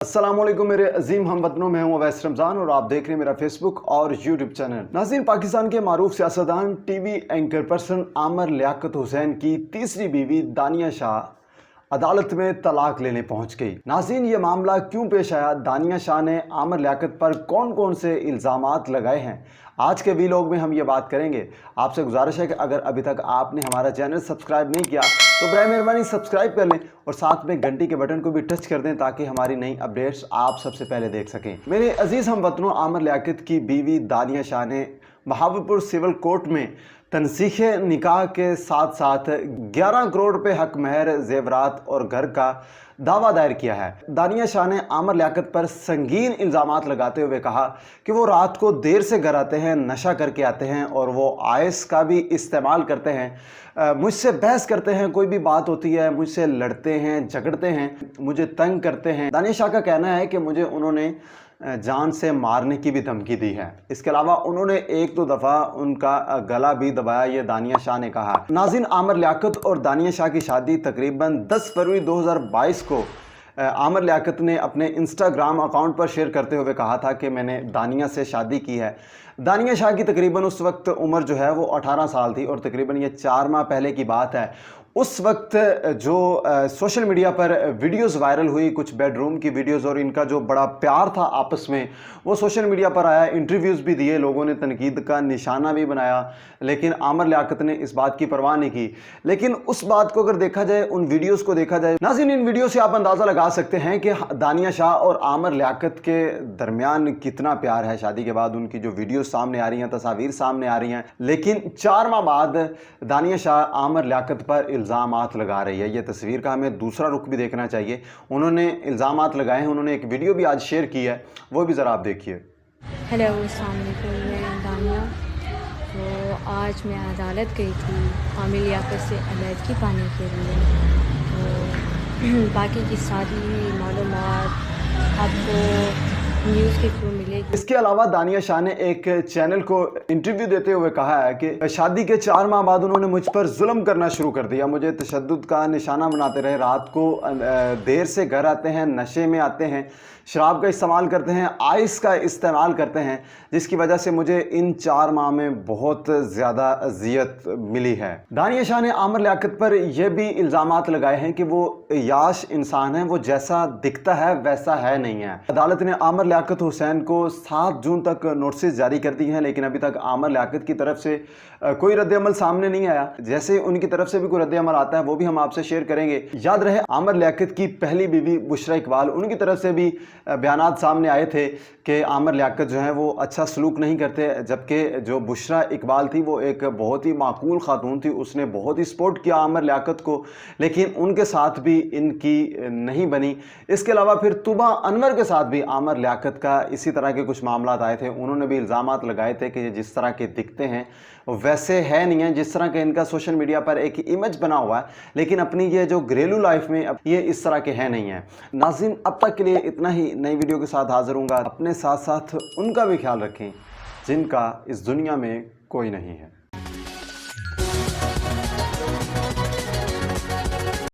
अस्सलामुअलैकुम मेरे अजीम हमवतनों में हूँ अवैस रमज़ान और आप देख रहे हैं मेरा फेसबुक और यूट्यूब चैनल। नाज़रीन, पाकिस्तान के मारूफ सियासतदान TV anchor person Aamir Liaquat Hussain की तीसरी बीवी दानिया शाह अदालत में तलाक लेने पहुंच गई। नाज़रीन, ये मामला क्यों पेश आया, दानिया शाह ने आमिर लियाकत पर कौन कौन से इल्ज़ामात लगाए हैं, आज के वीलॉग में हम ये बात करेंगे। आपसे गुजारिश है कि अगर अभी तक आपने हमारा चैनल सब्सक्राइब नहीं किया तो बराए मेहरबानी सब्सक्राइब कर लें और साथ में घंटी के बटन को भी टच कर दें ताकि हमारी नई अपडेट्स आप सबसे पहले देख सकें। मेरे अजीज़ हमवतनों, आमिर लियाकत की बीवी दानिया शाह ने बहावलपुर सिविल कोर्ट में तनसीख निकाह के साथ साथ 11 करोड़ रुपए हक महर, जेवरात और घर का दावा दायर किया है। दानिया शाह ने आमिर लियाकत पर संगीन इल्ज़ामात लगाते हुए कहा कि वो रात को देर से घर आते हैं, नशा करके आते हैं और वो आइस का भी इस्तेमाल करते हैं, मुझसे बहस करते हैं, कोई भी बात होती है मुझसे लड़ते हैं, झगड़ते हैं, मुझे तंग करते हैं। दानिया शाह का कहना है कि मुझे उन्होंने जान से मारने की भी धमकी दी है। इसके अलावा उन्होंने एक दो दफ़ा उनका गला भी दबाया, ये दानिया शाह ने कहा। नाज़रीन, आमिर लियाकत और दानिया शाह की शादी तकरीबन 10 फरवरी 2022 को आमिर लियाकत ने अपने इंस्टाग्राम अकाउंट पर शेयर करते हुए कहा था कि मैंने दानिया से शादी की है। दानिया शाह की तकरीबन उस वक्त उम्र जो है वो 18 साल थी और तकरीबन ये 4 माह पहले की बात है। उस वक्त जो सोशल मीडिया पर वीडियोस वायरल हुई, कुछ बेडरूम की वीडियोस, और इनका जो बड़ा प्यार था आपस में वो सोशल मीडिया पर आया, इंटरव्यूज़ भी दिए, लोगों ने तनकीद का निशाना भी बनाया, लेकिन आमिर लियाकत ने इस बात की परवाह नहीं की। लेकिन उस बात को अगर देखा जाए, उन वीडियोस को देखा जाए, नाज़रीन, इन वीडियो से आप अंदाज़ा लगा सकते हैं कि दानिया शाह और आमिर लियाकत के दरमियान कितना प्यार है। शादी के बाद उनकी जो वीडियोस सामने आ रही हैं, तस्वीर सामने आ रही हैं, लेकिन 4 माह बाद दानिया शाह आमिर लियाकत पर इल्ज़ामात लगा रही है। ये तस्वीर का हमें दूसरा रुख भी देखना चाहिए। उन्होंने इल्ज़ामात लगाए हैं, उन्होंने एक वीडियो भी आज शेयर की है, वो भी ज़रा आप देखिए। हेलो, अस्सलाम वालेकुम, मैं दानिया। तो आज मैं अदालत गई थी आमिर लियाकत से अलहदगी पाने के लिए। तो बाकी की सारी मालूमात आपको न्यूज़ के थ्रू मिलेगी। इसके अलावा दानिया शाह ने एक चैनल को इंटरव्यू देते हुए कहा है कि शादी के 4 माह बाद उन्होंने मुझ पर जुल्म करना शुरू कर दिया, मुझे तशद्दुद का निशाना बनाते रहे, रात को देर से घर आते हैं, नशे में आते हैं, शराब का इस्तेमाल करते हैं, आइस का इस्तेमाल करते हैं, जिसकी वजह से मुझे इन 4 माह में बहुत ज़्यादा अजियत मिली है। दानिया शाह ने आमिर लियाकत पर यह भी इल्ज़ामात लगाए हैं कि वो याश इंसान है, वो जैसा दिखता है वैसा है नहीं है। अदालत ने आमिर लियाकत हुसैन को 7 जून तक नोटिस जारी कर दी हैं, लेकिन अभी तक आमिर लियाकत की तरफ से कोई रद्द-ए-अमल सामने नहीं आया। जैसे उनकी तरफ से भी कोई रद्द-ए-अमल आता है वो भी हम आपसे शेयर करेंगे। याद रहे, आमिर लियाकत की पहली बीवी बुशरा इकबाल, उनकी तरफ से भी बयानात सामने आए थे कि आमिर लियाकत जो है वो अच्छा सलूक नहीं करते, जबकि जो बुशरा इकबाल थी वो एक बहुत ही माकूल खातून थी, उसने बहुत ही सपोर्ट किया आमिर लियाकत को, लेकिन उनके साथ भी इनकी नहीं बनी। इसके अलावा फिर तुबा अनवर के साथ भी आमिर लियाकत का इसी तरह के कुछ मामला आए थे। उन्होंने भी इल्ज़ामात लगाए थे कि ये जिस तरह के दिखते हैं वैसे है नहीं है, जिस तरह के इनका सोशल मीडिया पर एक इमेज बना हुआ है, लेकिन अपनी ये जो घरेलू लाइफ में अब ये इस तरह के हैं नहीं है। नाज़रीन, अब तक के लिए इतना ही। नई वीडियो के साथ हाज़िर हूँगा। अपने साथ साथ उनका भी ख्याल रखें जिनका इस दुनिया में कोई नहीं है।